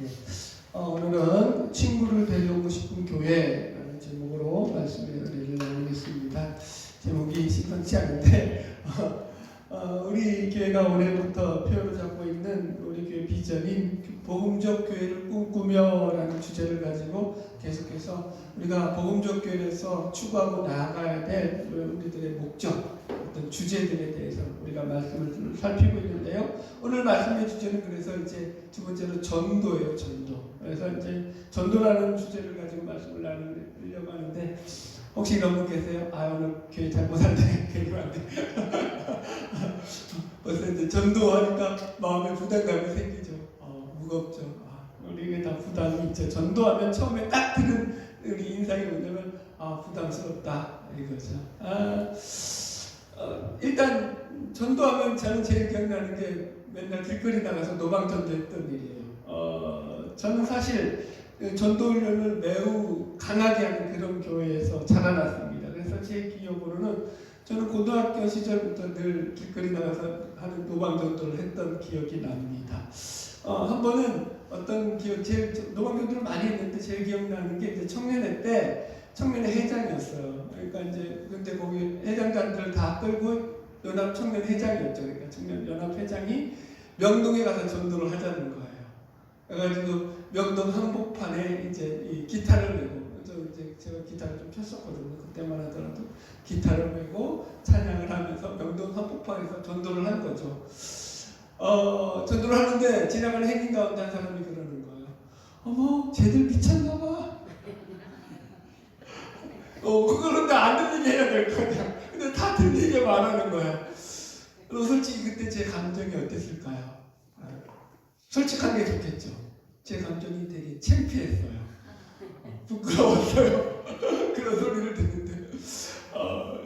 예. 오늘은 친구를 데려오고 싶은 교회라는 제목으로 말씀을 나누겠습니다. 제목이 심상치 않은데 우리 교회가 올해부터 표를 잡고 있는 우리 교회 비전인 복음적 교회를 꿈꾸며라는 주제를 가지고 계속해서 우리가 복음적 교회에서 추구하고 나아가야 될 우리들의 목적, 어떤 주제들에 대해서 우리가 말씀을 살피고 있는데요. 오늘 말씀의 주제는 그래서 이제 두 번째로 전도예요. 전도. 그래서 이제 전도라는 주제를 가지고 말씀을 나누려고 하는데 혹시 이런 분 계세요? 오늘 교회 잘못 왔네. 괜히 왔네. 벌써 이제 전도하니까 마음에 부담감이 생기죠. 무겁죠. 우리에게 다 부담이 있죠. 전도하면 처음에 딱 드는 우리 인상이 뭐냐면 부담스럽다 이거죠. 일단 전도하면 저는 제일 기억나는 게 맨날 길거리 나가서 노방전도 했던 일이에요. 저는 사실 전도 훈련을 매우 강하게 하는 그런 교회에서 자라났습니다. 그래서 제 기억으로는 저는 고등학교 시절부터 늘 길거리 나가서 하는 노방전도를 했던 기억이 납니다. 한 번은 어떤 기억, 제일 노방전도를 많이 했는데 제일 기억나는 게 이제 청년회 때 청년회 회장이었어요. 그러니까 이제 근데 거기 회장단들 다 끌고 연합 청년 회장이었죠. 그러니까 청년 연합 회장이 명동에 가서 전도를 하자는 거예요. 그래가지고 명동 한복판에 이제 이 기타를 메고 이제 제가 기타를 좀 폈었거든요. 그때만 하더라도 기타를 메고 찬양을 하면서 명동 한복판에서 전도를 한 거죠. 전도를 하는데 지나가는 행인 가운데 한 사람이 그러는 거예요. 어머, 쟤들 미쳤나봐. 그런데 안 들리게 해야 될 거냐. 근데 다 들리게 말하는 거야. 솔직히 그때 제 감정이 어땠을까요? 솔직한 게 좋겠죠. 제 감정이 되게 창피했어요. 부끄러웠어요. 그런 소리를 듣는데.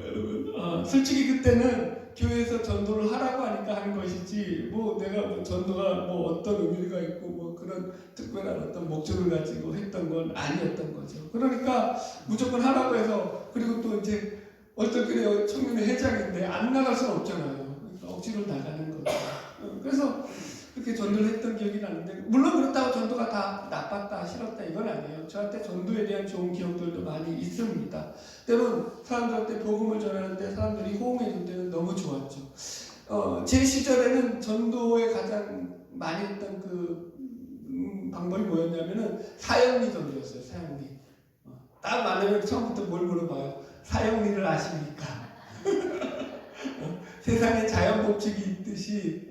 여러분, 솔직히 그때는 교회에서 전도를 하라고 하니까 하는 것이지, 내가 전도가 어떤 의미가 있고, 그런 특별한 어떤 목적을 가지고 했던 건 아니었던 거죠. 그러니까 무조건 하라고 해서, 그리고 또 이제 어떤 그래 청년회 회장인데 안 나갈 수는 없잖아요. 그러니까 억지로 나가는 거죠. 그래서 그렇게 전도를 했던 기억이 나는데, 물론 그렇다고 전도가 다 나빴다, 싫었다 이건 아니에요. 저한테 전도에 대한 좋은 기억들도 많이 있습니다. 때론 사람들한테 복음을 전하는데 사람들이 호응해 줄 때는 너무 좋았죠. 제 시절에는 전도에 가장 많이 했던 그 방법이 뭐였냐면은 사형리 전도였어요. 사형리. 딱 만나면 처음부터 뭘 물어봐요? 사형리를 아십니까? 세상에 자연 법칙이 있듯이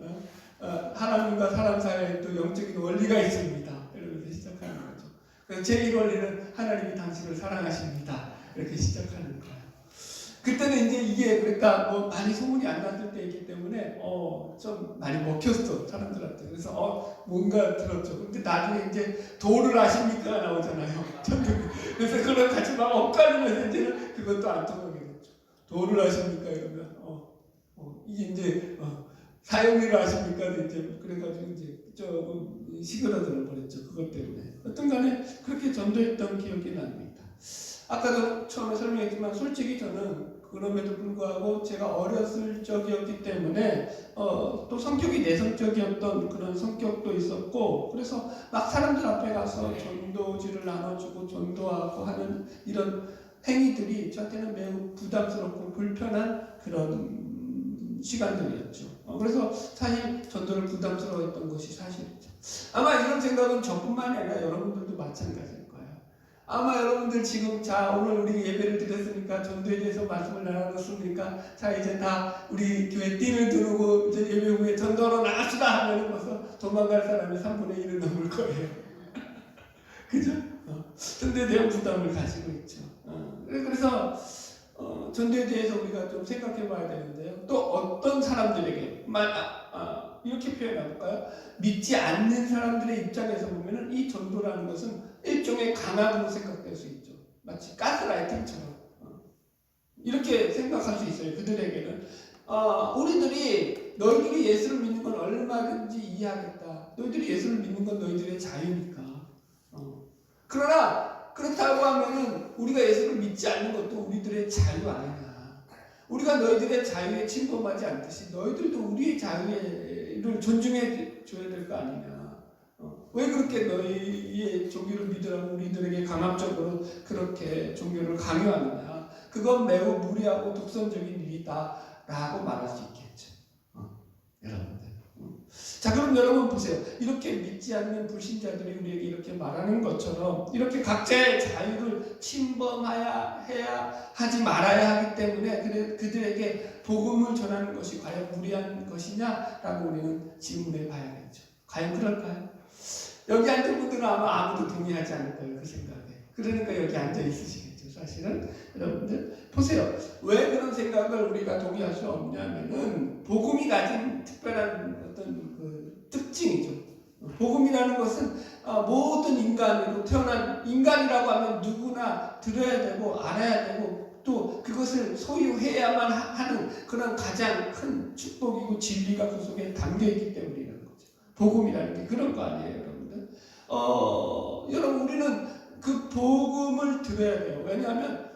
하나님과 사람 사이에 또 영적인 원리가 있습니다. 이러면서 시작하는 거죠. 그래서 제1원리는 하나님이 당신을 사랑하십니다. 이렇게 시작하는 거예요. 그때는 이제 이게 그러니까 많이 소문이 안 났을 때이기 때문에 좀 많이 먹혔어 사람들한테. 그래서 뭔가 들었죠. 근데 나중에 이제 도를 아십니까 나오잖아요. 그래서 그걸 같이 막 엇갈리면서 이제는 그것도 안 통하게 됐죠. 도를 아십니까 이러면 이게 이제 사형리를 아십니까 이제 그래가지고 이제 조금 시끄러져 버렸죠. 그것 때문에. 어떤 간에 그렇게 전도했던 기억이 납니다. 아까도 처음에 설명했지만 솔직히 저는 그럼에도 불구하고 제가 어렸을 적이었기 때문에 또 성격이 내성적이었던 그런 성격도 있었고, 그래서 막 사람들 앞에 가서 전도지를 나눠주고 전도하고 하는 이런 행위들이 저한테는 매우 부담스럽고 불편한 그런 시간들이었죠. 그래서 사실 전도를 부담스러워했던 것이 사실이죠. 아마 이런 생각은 저뿐만이 아니라 여러분들도 마찬가지일 거예요. 아마 여러분들 지금 오늘 우리 예배를 드렸으니까 전도에 대해서 말씀을 나눴으니까 이제 다 우리 교회 띠를 두르고 이제 예배 후에 전도하러 나갑시다 하면 벌써 도망갈 사람이 3분의 1은 넘을 거예요. 그죠? 전도에 대한 부담을 가지고 있죠. 그래서 전도에 대해서 우리가 좀 생각해 봐야 되는데요. 또 어떤 사람들에게 이렇게 표현해 볼까요? 믿지 않는 사람들의 입장에서 보면은 이 전도라는 것은 일종의 강압으로 생각될 수 있죠. 마치 가스라이팅처럼 이렇게 생각할 수 있어요. 그들에게는 너희들이 예수를 믿는 건 얼마든지 이해하겠다. 너희들이 예수를 믿는 건 너희들의 자유니까. 그러나 그렇다고 하면은 우리가 예수를 믿지 않는 것도 우리들의 자유 아니냐. 우리가 너희들의 자유에 침범하지 않듯이 너희들도 우리의 자유를 존중해 줘야 될 거 아니냐. 왜 그렇게 너희의 종교를 믿으라고 우리들에게 강압적으로 그렇게 종교를 강요하느냐. 그건 매우 무리하고 독선적인 일이다 라고 말할 수 있겠죠. 여러분들. 자, 그럼 여러분 보세요. 이렇게 믿지 않는 불신자들이 우리에게 이렇게 말하는 것처럼 이렇게 각자의 자유를 침범해야 하지 말아야 하기 때문에 그들에게 복음을 전하는 것이 과연 무리한 것이냐라고 우리는 질문해 봐야겠죠. 과연 그럴까요? 여기 앉은 분들은 아마 아무도 동의하지 않을 거예요. 그 생각에. 그러니까 여기 앉아 있으시겠죠. 사실은 여러분들 보세요. 왜 그런 생각을 우리가 동의할 수 없냐면은 복음이 가진 특별한 어떤 그 특징이죠. 복음이라는 것은 모든 인간으로 태어난 인간이라고 하면 누구나 들어야 되고 알아야 되고 또 그것을 소유해야만 하는 그런 가장 큰 축복이고 진리가 그 속에 담겨 있기 때문이라는 거죠. 복음이라는 게 그런 거 아니에요, 여러분들? 여러분 우리는 그 복음을 들어야 돼요. 왜냐하면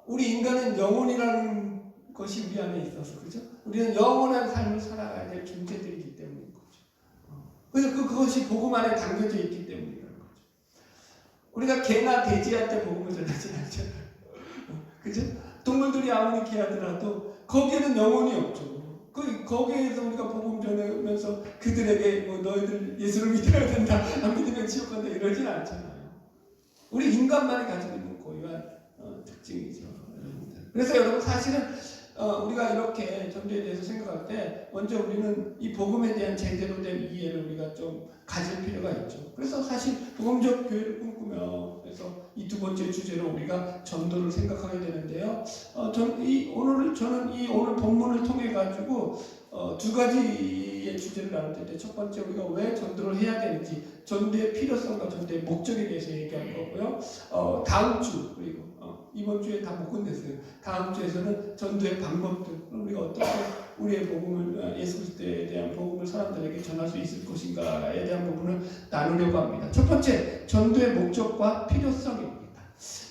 우리 인간은 영혼이라는 것이 우리 안에 있어서, 그죠? 우리는 영원한 삶을 살아가야 될 존재들이기 때문인 거죠. 그래서 그것이 복음 안에 담겨져 있기 때문이라는 거죠. 우리가 개나 돼지한테 복음을 전하지 않잖아요. 그죠? 동물들이 아무리 개하더라도 거기에는 영혼이 없죠. 거기에서 우리가 복음 전하면서 그들에게 뭐 너희들 예수를 믿어야 된다, 안 믿으면 지옥 간다 이러진 않잖아요. 우리 인간만이 가지고 있는 고유한 특징이죠. 그래서 여러분 사실은 우리가 이렇게 전도에 대해서 생각할 때 먼저 우리는 이 복음에 대한 제대로 된 이해를 우리가 좀 가질 필요가 있죠. 그래서 사실 복음적 교회를 꿈꾸며 그래서 이 두 번째 주제로 우리가 전도를 생각하게 되는데요. 저는 이 오늘 본문을 통해 가지고 두 가지의 주제를 나눌 텐데 첫 번째 우리가 왜 전도를 해야 되는지 전도의 필요성과 전도의 목적에 대해서 얘기할 거고요. 다음 주 그리고 이번 주에 다 못 끝냈어요. 다음 주에서는 전도의 방법들 우리가 어떻게 우리의 복음을 예수 그리스도에 대한 복음을 사람들에게 전할 수 있을 것인가에 대한 부분을 나누려고 합니다. 첫 번째 전도의 목적과 필요성입니다.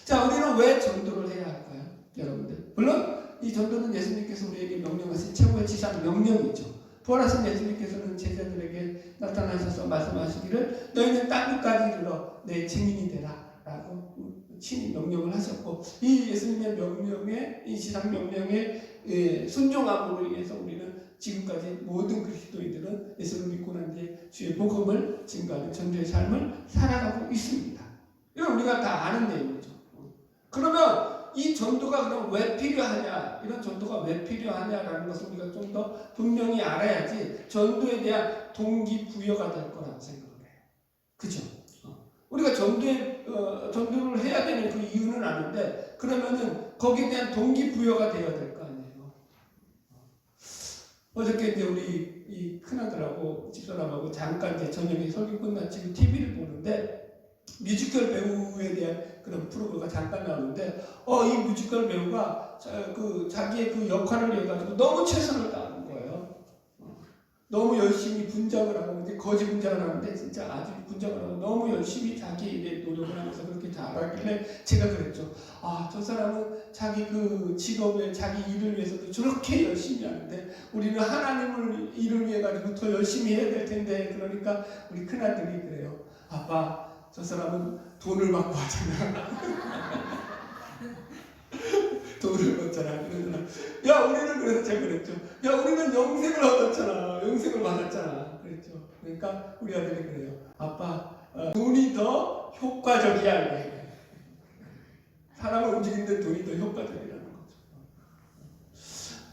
자, 우리는 왜 전도를 해야 할까요? 여러분들 물론 이 전도는 예수님께서 우리에게 명령하신 최고의 지상 명령이죠. 부활하신 예수님께서는 제자들에게 나타나셔서 말씀하시기를 너희는 땅 끝까지 이르러 내 증인이 되라 라고 친히 명령을 하셨고 이 예수님의 명령에 이 지상 명령에 순종함으로 인해서 우리는 지금까지 모든 그리스도인들은 예수를 믿고 난 뒤에 주의 복음을 증거하는 전도의 삶을 살아가고 있습니다. 이건 우리가 다 아는 내용이죠. 그러면 이 전도가 그럼 왜 필요하냐, 이런 전도가 왜 필요하냐라는 것을 우리가 좀 더 분명히 알아야지 전도에 대한 동기부여가 될 거라고 생각을 해요. 그죠? 우리가 전도를 해야 되는 그 이유는 아는데 그러면은 거기에 대한 동기부여가 되어야 될 거 아니에요. 어저께 이제 우리 이 큰아들하고 집사람하고 잠깐 이제 저녁에 설교 끝났지 TV를 보는데 뮤지컬 배우에 대한 그런 프로그램가 잠깐 나오는데 이 뮤지컬 배우가 자기의 그 역할을 해가지고 너무 최선을 다하는 거예요. 너무 열심히 분장을 하고 이제 거지 분장을 하는데 진짜 아주 분장을 하고 너무 열심히 자기 일에 노력을 하면서 그렇게 잘하길래 제가 그랬죠. 저 사람은 자기 그 직업에 자기 일을 위해서도 저렇게 열심히 하는데 우리는 하나님을 일을 위해 가지고 더 열심히 해야 될 텐데 그러니까 우리 큰아들이 그래요. 아빠 저 사람은 돈을 받고 하잖아. 돈을 받잖아. 그러잖아. 야, 우리는 그래서 제가 그랬죠. 야, 우리는 영생을 얻었잖아. 영생을 받았잖아. 그랬죠. 그러니까 우리 아들이 그래요. 아빠, 돈이 더 효과적이야. 사람을 움직이는데 돈이 더 효과적이라는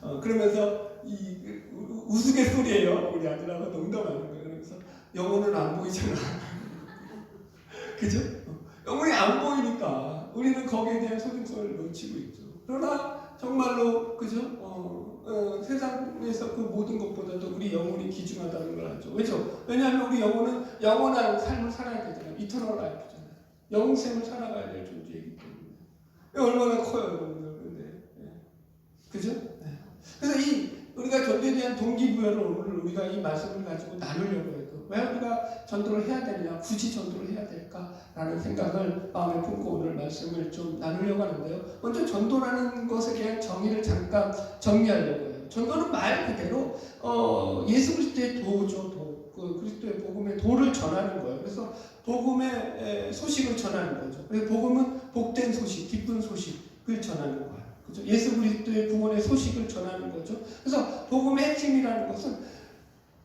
거죠. 그러면서 이 우스갯소리예요. 우리 아들하고 농담하는 거예요. 그러면서 영혼은 안 보이잖아. 그죠? 영혼이 안 보이니까 우리는 거기에 대한 소중성을 놓치고 있죠. 그러나 정말로 그죠? 세상에서 그 모든 것보다도 우리 영혼이 귀중하다는 걸 알죠. 왜죠? 왜냐하면 우리 영혼은 영원한 삶을 살아야 되잖아요. 이터널 라이프잖아요. 영생을 살아가야 될 존재이기 때문에. 얼마나 커요, 여러분들. 근데 그죠? 네. 그래서 우리가 전도에 대한 동기부여를 오늘 우리가 이 말씀을 가지고 나누려고 해요. 왜 우리가 전도를 해야 되느냐, 굳이 전도를 해야 될까라는 생각을 마음에 품고 오늘 말씀을 좀 나누려고 하는데요. 먼저 전도라는 것에 대한 정의를 잠깐 정리하려고 해요. 전도는 말 그대로 예수 그리스도의 도죠, 도. 그 그리스도의 복음의 도를 전하는 거예요. 그래서 복음의 소식을 전하는 거죠. 그래서 복음은 복된 소식, 기쁜 소식을 전하는 거예요. 그죠? 예수 그리스도의 구원의 소식을 전하는 거죠. 그래서 복음의 핵심이라는 것은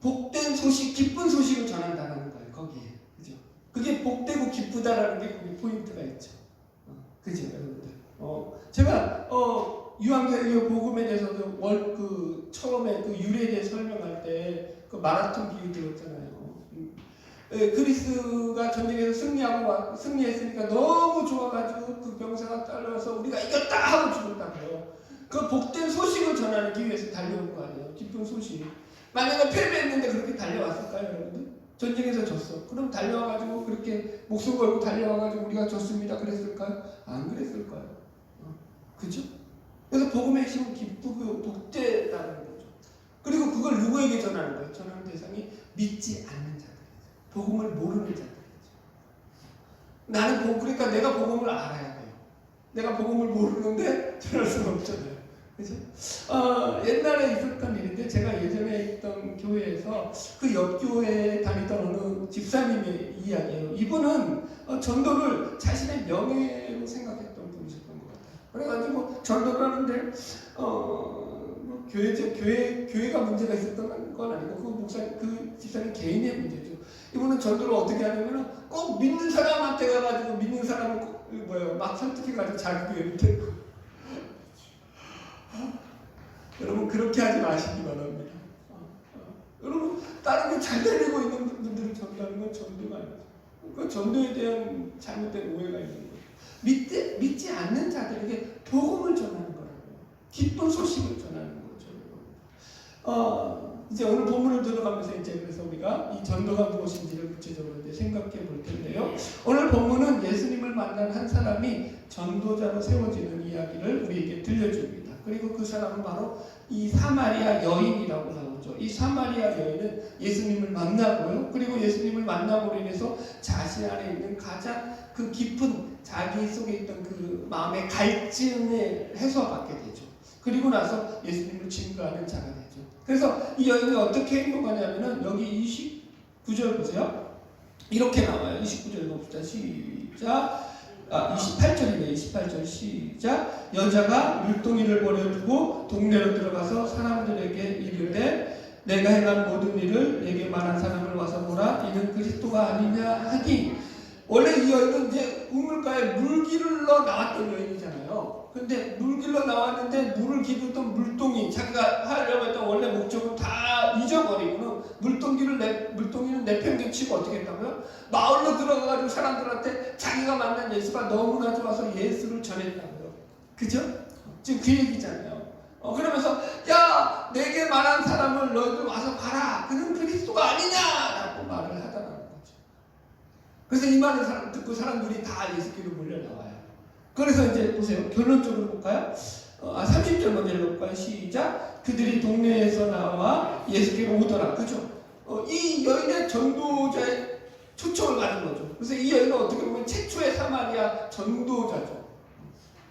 복된 소식, 기쁜 소식을 전한다는 거예요. 거기에. 그죠? 그게 복되고 기쁘다라는 게 거기 포인트가 있죠. 그죠, 여러분들? 제가 유황자의 복음에 대해서도 처음에 그 유래에 대해 설명할 때 그 마라톤 비유 들었잖아요. 그리스가 전쟁에서 승리했으니까 너무 좋아가지고 그 병사가 따라와서 우리가 이겼다 하고 죽었다고요. 그 복된 소식을 전하기 위해서 달려온 거 아니에요. 기쁜 소식. 만약에 패배했는데 그렇게 달려왔을까요, 여러분들? 전쟁에서 졌어. 그럼 달려와가지고 그렇게 목숨 걸고 달려와가지고 우리가 졌습니다. 그랬을까요? 안 그랬을 거예요. 그죠? 그래서 복음의 핵심은 기쁘고 복되다는 거죠. 그리고 그걸 누구에게 전하는 거예요? 전하는 대상이 믿지 않는 자들이죠. 복음을 모르는 자들이죠. 나는 그러니까 내가 복음을 알아야 돼요. 내가 복음을 모르는데 전할 수가 없잖아요. 그죠? 옛날에 있었던 일인데 제가 예전에 있던 교회에서 그 옆 교회에 다니던 어느 집사님의 이야기예요. 이분은 전도를 자신의 명예로 생각했던 분이셨던 것 같아요. 그래가지고 전도를 하는데 교회가 문제가 있었던 건 아니고 그 집사님 개인의 문제죠. 이분은 전도를 어떻게 하냐면은 꼭 믿는 사람한테 가가지고 믿는 사람을 막 설득해가지고 자기 교회를 데리고. 여러분 그렇게 하지 마시기 바랍니다. 여러분 다른 게 잘 되고 있는 분들을 전도하는 건 전도가 아니죠. 그 전도에 대한 잘못된 오해가 있는 거예요. 믿지 않는 자들에게 복음을 전하는 거라고요. 기쁜 소식을 전하는 거죠. 이제 오늘 본문을 들어가면서 이제 그래서 우리가 이 전도가 무엇인지를 구체적으로 이제 생각해 볼 텐데요. 오늘 본문은 예수님을 만난 한 사람이 전도자로 세워지는 이야기를 우리에게 들려줍니다. 그리고 그 사람은 바로 이 사마리아 여인이라고 나오죠. 이 사마리아 여인은 예수님을 만나고요. 그리고 예수님을 만남으로 인해서 자신 안에 있는 가장 그 깊은 자기 속에 있던 그 마음의 갈증을 해소받게 되죠. 그리고 나서 예수님을 증거하는 자가 되죠. 그래서 이 여인이 어떻게 행동하냐면은 여기 29절 보세요. 이렇게 나와요. 29절 봅시다. 시작. 28절이네. 28절 시작. 여자가 물동이를 버려두고 동네로 들어가서 사람들에게 이르되 내가 행한 모든 일을 내게 말한 사람을 와서 보라. 이는 그리스도가 아니냐 하니. 원래 이 여인은 이제 우물가에 물 기르러 나왔던 여인이잖아요. 근데 물 기르러 나왔는데 물을 기르던 물동이 자기가 하려고 했던 원래 목적은 다 잊어버리고는 물동이는 내팽개치고 어떻게 했다고요? 마을로 들어가가지고 사람들한테 자기가 만난 예수가 너무나 좋아서 예수를 전했다고요. 그죠? 지금 그 얘기잖아요. 그러면서 야 내게 말한 사람을 너희들 와서 봐라. 그는 그리스도가 아니냐라고 말을 하더라는 거죠. 그래서 이 말을 듣고 사람들이 다 예수께로 몰려나와요. 그래서 이제 보세요. 결론적으로 볼까요? 30절 먼저 읽어볼까요? 시작. 그들이 동네에서 나와 예수께로 오더라. 그죠? 이 여인의 전도자의 초청을 받은 거죠. 그래서 이 여인은 어떻게 보면 최초의 사마리아 전도자죠.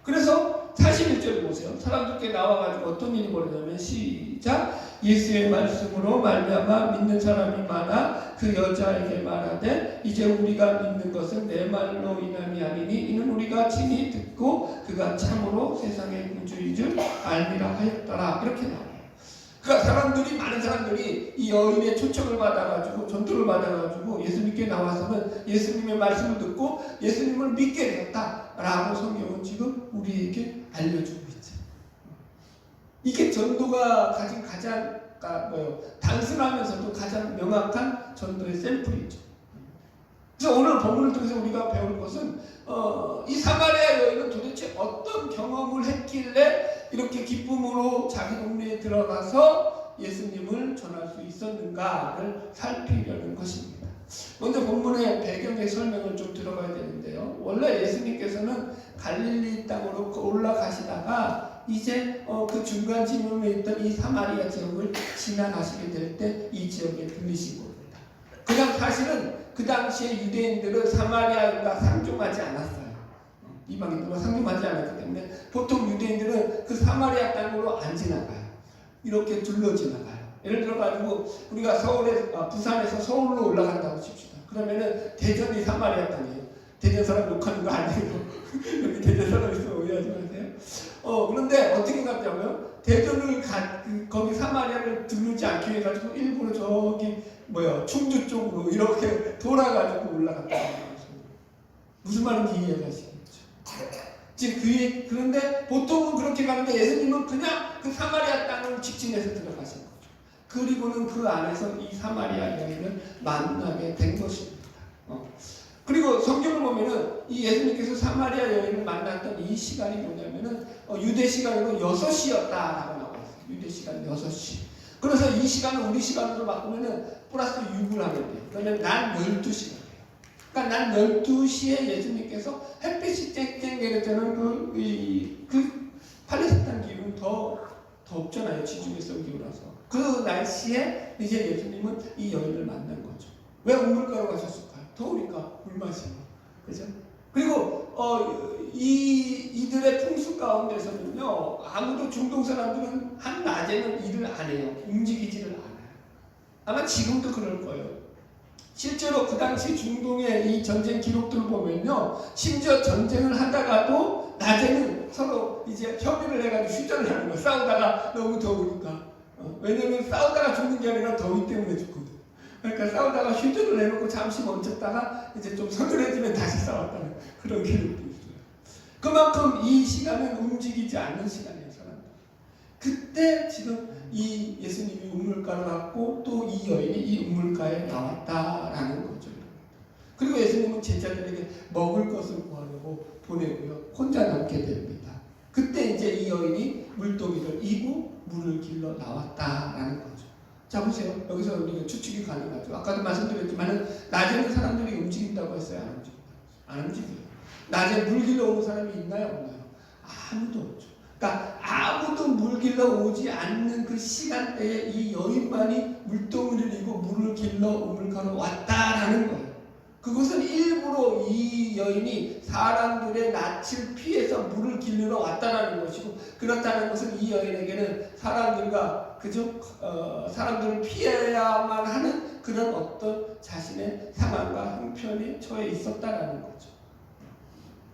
그래서 41절 보세요. 사람들께 나와가지고 어떤 일이 벌어지냐면 시작. 예수의 말씀으로 말미암아 믿는 사람이 많아 그 여자에게 말하되 이제 우리가 믿는 것은 내 말로 인함이 아니니 이는 우리가 친히 듣고 그가 참으로 세상의 구주인 줄 알미라 하였더라. 이렇게 나와요. 그러니까 많은 사람들이 이 여인의 초청을 받아가지고 전도를 받아가지고 예수님께 나와서는 예수님의 말씀을 듣고 예수님을 믿게 되었다라고 성경은 지금 우리에게 알려주고 있죠. 이게 전도가 가진 가장 단순하면서도 가장 명확한 전도의 샘플이죠. 그래서 오늘 본문을 통해서 우리가 배울 것은 이 사마리아 여인은 도대체 어떤 경험을 했길래 이렇게 기쁨으로 자기 동네에 들어가서 예수님을 전할 수 있었는가를 살피려는 것입니다. 먼저 본문의 배경의 설명을 좀 들어봐야 되는데요. 원래 예수님께서는 갈릴리 땅으로 올라가시다가 이제 그 중간 지점에 있던 이 사마리아 지역을 지나가시게 될 때 이 지역에 들리신 겁니다. 그냥 사실은 그 당시에 유대인들은 사마리아가 상종하지 않았어요. 이방인들과 상종하지 않았기 때문에 보통 유대인들은 그 사마리아 땅으로 안 지나가요. 이렇게 둘러 지나가요. 예를 들어가지고 우리가 부산에서 서울로 올라간다고 칩시다. 그러면은 대전이 사마리아 땅이에요. 대전 사람 욕하는 거 아니에요. 여기 대전 사람 있으면 오해하지 마세요. 그런데 어떻게 갔냐고요? 대전을 거기 사마리아를 들르지 않기 위해 가지고 일부러 저기 충주 쪽으로 이렇게 돌아가지고 올라갔다는 거죠. 무슨 말인지 이해가시겠죠? 지금 그런데 보통은 그렇게 가는데 예수님은 그냥 그 사마리아 땅을 직진해서 들어가신 거죠. 그리고는 그 안에서 이 사마리아 여인을 만나게 된 것입니다. 그리고 성경을 보면은 이 예수님께서 사마리아 여인을 만났던 이 시간이 뭐냐면은 유대 시간으로 6시였다라고 나와 있어요. 유대 시간 6시. 그래서 이 시간을 우리 시간으로 바꾸면은 플러스 6을 하면 돼요. 그러면 난 12시가 돼요. 그러니까 난 12시에 예수님께서 햇빛이 쨍쨍 내렸다는 그 팔레스타인 기후는 더 덥잖아요. 지중해성 기후라서. 그 날씨에 이제 예수님은 이 여인을 만난 거죠. 왜 우물가로 가셨을까요? 더우니까 물 마시고. 그죠? 그리고 이들의 풍습 가운데서는요, 아무도 중동 사람들은 한낮에는 일을 안 해요. 움직이지를 않아요. 아마 지금도 그럴 거예요. 실제로 그 당시 중동의 이 전쟁 기록들을 보면요, 심지어 전쟁을 하다가도 낮에는 서로 이제 협의를 해가지고 휴전을 하는 거예요. 싸우다가 너무 더우니까. 왜냐면 싸우다가 죽는 게 아니라 더위 때문에 죽거든. 그러니까 싸우다가 휴전을 해놓고 잠시 멈췄다가 이제 좀 서늘해지면 다시 싸웠다는 그런 기록도 있어요. 그만큼 이 시간은 움직이지 않는 시간이에요, 사람들. 그때 지금 이 예수님이 우물가를 갔고 또 이 여인이 이 우물가에 나왔다라는 거죠. 그리고 예수님은 제자들에게 먹을 것을 구하려고 보내고요. 혼자 남게 됩니다. 그때 이제 이 여인이 물동이를 이고 물을 길러 나왔다라는 거죠. 자, 보세요. 여기서 우리가 추측이 가능하죠. 아까도 말씀드렸지만 낮에는 사람들이 움직인다고 했어요? 안 움직여요? 안 움직여요. 낮에 물 길러 오는 사람이 있나요? 없나요? 아무도 없죠. 그러니까 아무도 물 길러 오지 않는 그 시간대에 이 여인만이 물동이를 이고 물을 길러 우물가로 왔다라는 거예요. 그것은 일부러 이 여인이 사람들의 낯을 피해서 물을 길르러 왔다라는 것이고, 그렇다는 것은 이 여인에게는 사람들과 사람들을 피해야만 하는 그런 어떤 자신의 상황과 형편에 처해 있었다라는 거죠.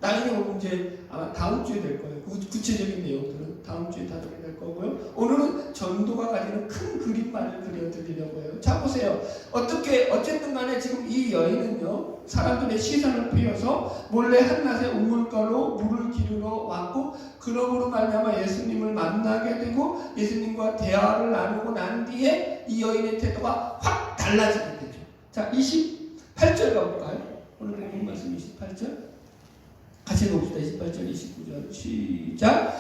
나중에 보면 이제 아마 다음 주에 될 거예요. 구체적인 내용들은 다음 주에 다루게 될 거고요. 오늘은 전도가 가지는 큰 그림만을 그려드리려고 해요. 자, 보세요. 어쨌든 간에 지금 이 여인은요, 사람들의 시선을 피해서 몰래 한낮에 우물가로 물을 기르러 왔고, 그러므로 말미암아 예수님을 만나게 되고 예수님과 대화를 나누고 난 뒤에 이 여인의 태도가 확 달라지게 되죠. 자, 28절 가볼까요? 오늘 읽은 말씀 28절. 같이 봅시다. 28절, 29절 시작.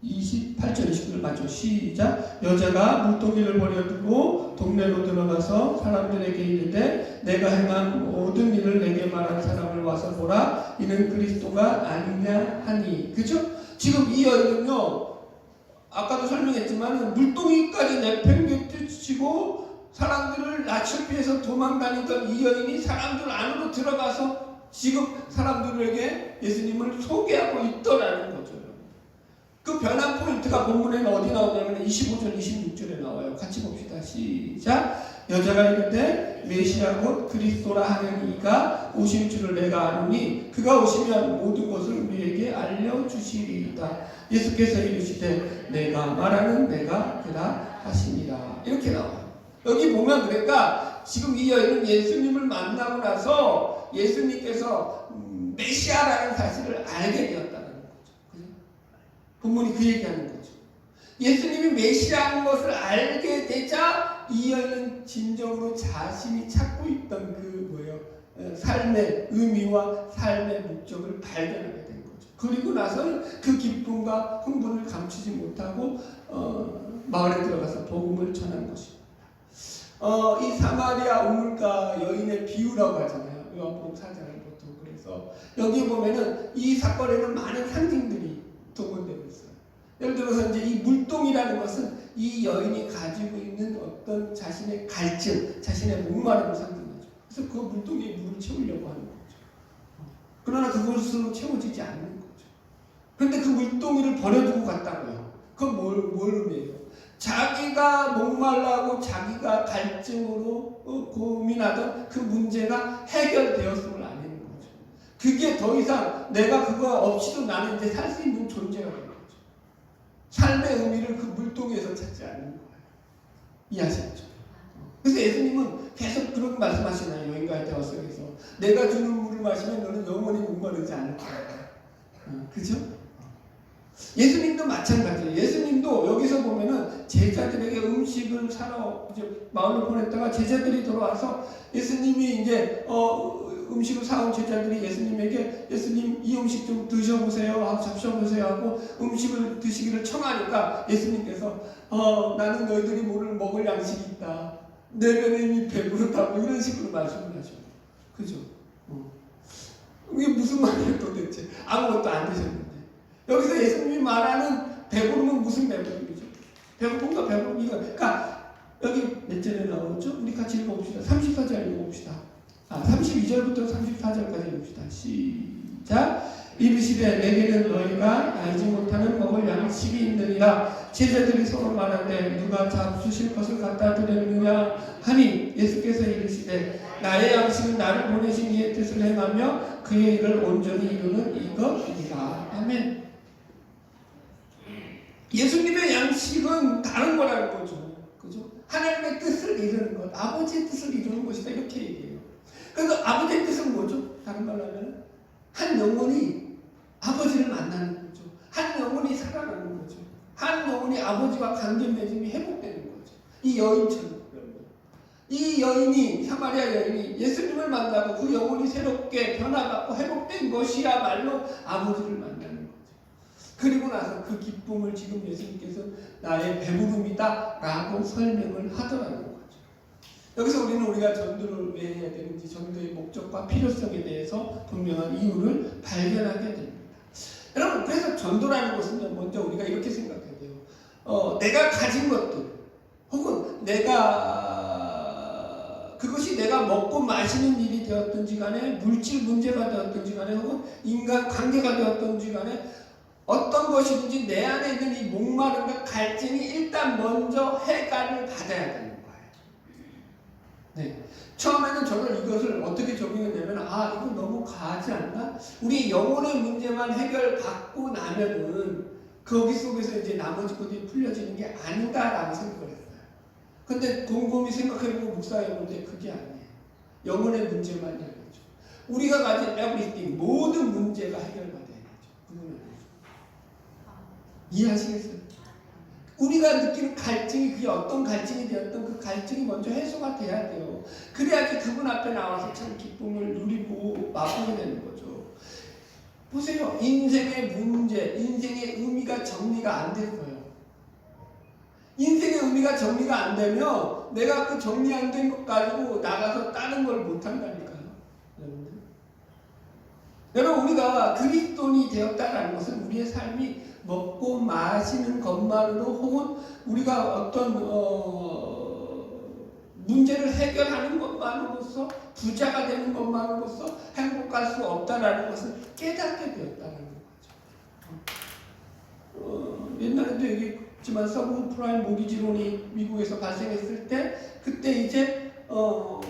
28절, 29절 맞죠? 시작. 여자가 물동이를 버려두고 동네로 들어가서 사람들에게 이르되 내가 행한 모든 일을 내게 말한 사람을 와서 보라. 이는 그리스도가 아니냐 하니. 그죠? 지금 이 여인은요, 아까도 설명했지만 물동이까지 내팽개치고 사람들을 낯을 피해서 도망다니던 이 여인이 사람들 안으로 들어가서 지금 사람들에게 예수님을 소개하고 있더라는 거죠. 그 변한 포인트가 본문에는 어디 나오냐면 25절, 26절에 나와요. 같이 봅시다. 시작. 여자가 이르되 메시아 곧 그리스도라 하는 이가 오실 줄을 내가 아노니 그가 오시면 모든 것을 우리에게 알려주시리이다. 예수께서 이르시되 내가 말하는 내가 그라 하시니라. 이렇게 나와요. 여기 보면 그러니까 지금 이 여인은 예수님을 만나고 나서 예수님께서 메시아라는 사실을 알게 되었다는 거죠. 그죠? 본문이 그 얘기하는 거죠. 예수님이 메시아인 것을 알게 되자 이 여인은 진정으로 자신이 찾고 있던 삶의 의미와 삶의 목적을 발견하게 된 거죠. 그리고 나서는 그 기쁨과 흥분을 감추지 못하고 마을에 들어가서 복음을 전한 것입니다. 이 사마리아 우물가 여인의 비유라고 하잖아요. 요한복음 4장을 보통. 그래서 여기 보면은 이 사건에는 많은 상징들이 동원되고 있어요. 예를 들어서 이제 이 물동이라는 것은 이 여인이 가지고 있는 어떤 자신의 갈증, 자신의 목마름을 상징하죠. 그래서 그 물동이에 물을 채우려고 하는 거죠. 그러나 그것으로 채워지지 않는 거죠. 그런데 그 물동이를 버려두고 갔다고요. 그건 뭘 의미해요? 자기가 목말라고 자기가 갈증으로 고민하던 그 문제가 해결되었음을 아는 거죠. 그게 더 이상 내가 그거 없이도 나는 이제 살 수 있는 존재가 되는 거죠. 삶의 의미를 그 물동에서 찾지 않는 거예요. 이해하시겠죠? 그래서 예수님은 계속 그런 말씀하시나요? 여인과의 대화 속에서 내가 주는 물을 마시면 너는 영원히 목마르지 않을 거야. 그죠? 예수님도 마찬가지예요. 예수님도 여기서 보면은 제자들에게 음식을 사러 이제 마을로 보냈다가 제자들이 돌아와서 예수님이 이제 음식을 사온 제자들이 예수님에게 예수님 이 음식 좀 드셔보세요 하고 잡숴보세요 하고 음식을 드시기를 청하니까 예수님께서 나는 너희들이 뭐를 먹을 양식이 있다. 내면에 이미 배부르다고 이런 식으로 말씀을 하셔요. 그죠? 이게 무슨 말이에요 도대체? 아무것도 안 드셨는데. 여기서 예수님이 말하는 배부름은 무슨 배부름이죠? 배고픔과 배부름이가 그러니까 여기 몇 절에 나오죠? 우리 같이 읽어봅시다. 34절 읽어봅시다. 32절부터 34절까지 읽읍시다. 시작. 이르시되 내게는 너희가 알지 못하는 먹을 양식이 있느니라. 제자들이 서로 말하되 누가 잡수실 것을 갖다 드렸느냐 하니 예수께서 이르시되 나의 양식은 나를 보내신 이의 뜻을 행하며 그의 일을 온전히 이루는 이것이니라. 아멘. 예수님의 양식은 다른 거라는 거죠. 그죠? 하나님의 뜻을 이루는 것, 아버지의 뜻을 이루는 것이다. 이렇게 얘기해요. 그래서 아버지의 뜻은 뭐죠? 다른 말로 하면 한 영혼이 아버지를 만나는 거죠. 한 영혼이 살아가는 거죠. 한 영혼이 아버지와 관계 맺음이 회복되는 거죠. 이 여인처럼. 이 여인이, 사마리아 여인이 예수님을 만나고 그 영혼이 새롭게 변화받고 회복된 것이야말로 아버지를 만나는 거죠. 그리고 나서 그 기쁨을 지금 예수님께서 나의 배부름이다 라고 설명을 하더라는 거죠. 여기서 우리가 전도를 왜 해야 되는지, 전도의 목적과 필요성에 대해서 분명한 이유를 발견하게 됩니다. 여러분, 그래서 전도라는 것은 먼저 우리가 이렇게 생각해야 돼요. 내가 가진 것들, 혹은 그것이 내가 먹고 마시는 일이 되었든지 간에, 물질 문제가 되었든지 간에, 혹은 인간 관계가 되었든지 간에, 어떤 것이든지 내 안에 있는 이 목마름과 갈증이 일단 먼저 해결을 받아야 되는 거예요. 네. 처음에는 저는 이것을 어떻게 적용했냐면, 이거 너무 과하지 않나? 우리 영혼의 문제만 해결받고 나면은 거기 속에서 이제 나머지 것들이 풀려지는 게 아닌가라고 생각을 했어요. 근데 곰곰이 생각해보고 묵상해보는데 그게 아니에요. 영혼의 문제만 해결되죠. 우리가 가진 everything, 모든 문제가 해결받아야 되죠. 그거는 이해하시겠어요? 우리가 느끼는 갈증이 그게 어떤 갈증이 되었던 그 갈증이 먼저 해소가 돼야 돼요. 그래야지 그분 앞에 나와서 참 기쁨을 누리고 맛보게 되는 거죠. 보세요. 인생의 문제, 인생의 의미가 정리가 안 될 거예요. 인생의 의미가 정리가 안 되면 내가 그 정리 안 된 것 가지고 나가서 다른 걸 못 한다니까요. 여러분, 우리가 그리스도인이 되었다는 것은 우리의 삶이 먹고 마시는 것만으로, 혹은 우리가 어떤 문제를 해결하는 것만으로서, 부자가 되는 것만으로서 행복할 수 없다라는 것을 깨닫게 되었다는 거죠. 옛날에도 얘기했지만 서브프라임 모기지론이 미국에서 발생했을 때, 그때 이제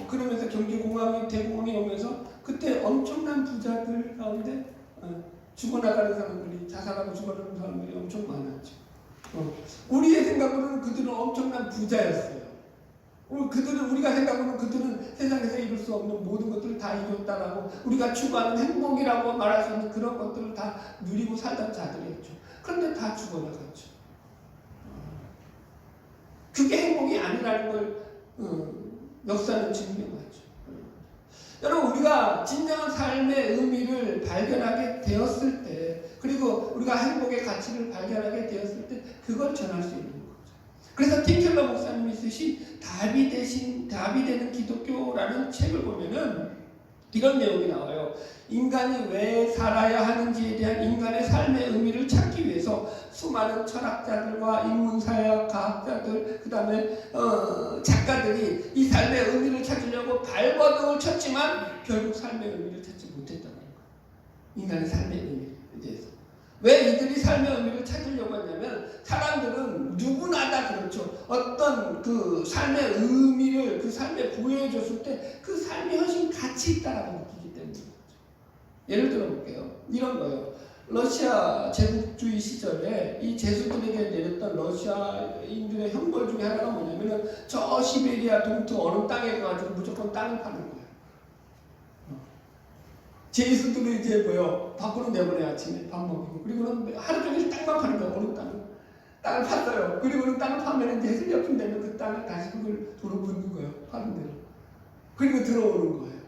그러면서 경제공황이 대공황이 오면서 그때 엄청난 부자들 가운데 죽어나가는 사람들이, 자살하고 죽어나가는 사람들이 엄청 많았죠. 우리의 생각으로는 그들은 엄청난 부자였어요. 우리가 생각하면 그들은 세상에서 이룰 수 없는 모든 것들을 다 이뤘다라고, 우리가 추구하는 행복이라고 말할 수 있는 그런 것들을 다 누리고 살던 자들이었죠. 그런데 다 죽어나갔죠. 그게 행복이 아니라는 걸 역사는 증명하죠. 여러분, 우리가 진정한 삶의 의미를 발견하게 되었을 때, 그리고 우리가 행복의 가치를 발견하게 되었을 때 그걸 전할 수 있는 거죠. 그래서 팀 켈러 목사님이 쓰신 답이 되는 기독교라는 책을 보면은 이런 내용이 나와요. 인간이 왜 살아야 하는지에 대한 인간의 삶의 의미를 찾기 위해서 수많은 철학자들과 인문사회 과학자들, 그 다음에 작가들이 이 삶의 의미를 찾으려고 발버둥을 쳤지만 결국 삶의 의미를 찾지 못했다는 거예요. 인간의 삶의 의미에 대해서. 왜 이들이 삶의 의미를 찾으려고 했냐면 사람들은 누구나 다 그렇죠. 어떤 그 삶의 의미를 그 삶에 부여해줬을 때 그 삶이 훨씬 가치 있다라고 느끼기 때문이죠. 예를 들어 볼게요. 이런 거예요. 러시아 제국주의 시절에 이 제수들에게 내렸던 러시아인들의 형벌 중에 하나가 뭐냐면은 저 시베리아 동트 어느 땅에 가가지고 무조건 땅을 파는 거예요. 제수들은 이제 뭐요? 밖으로 내보내 아침에 밥 먹이고 그리고는 하루 종일 땅만 파는 거예요. 어느 땅을 팠어요. 그리고는 땅을 파면 이제 해수렵품 되면 그 땅을 다시 그걸 도로 붓는 거예요. 파는 대로. 그리고 들어오는 거예요.